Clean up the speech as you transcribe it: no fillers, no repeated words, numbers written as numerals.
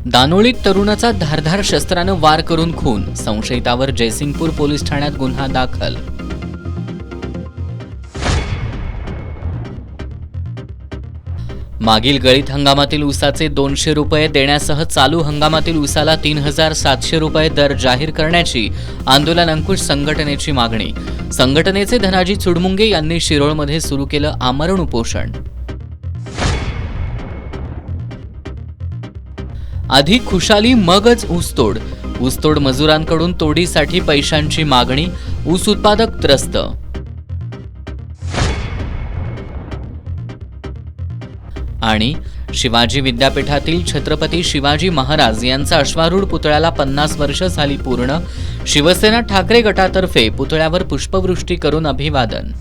दानोळीत तरुणाचा धारधार शस्त्रानं वार करून खून, संशयितावर जयसिंगपूर पोलीस ठाण्यात गुन्हा दाखल. मागील गळीत हंगामातील ऊसाचे 200 रुपये देण्यासह चालू हंगामातील ऊसाला 3700 रुपये दर जाहीर करण्याची आंदोलन अंकुश संघटनेची मागणी. संघटनेचे धनाजी चुडमुंगे यांनी शिरोळमध्ये सुरू केलं आमरण उपोषण. आधी खुशाली मगच ऊसतोड. ऊसतोड मजुरांकडून तोडीसाठी पैशांची मागणी, ऊस उत्पादक त्रस्त. आणि शिवाजी विद्यापीठातील छत्रपती शिवाजी महाराज यांचा अश्वारूढ पुतळ्याला 50 वर्ष झाली पूर्ण. शिवसेना ठाकरे गटातर्फे पुतळ्यावर पुष्पवृष्टी करून अभिवादन.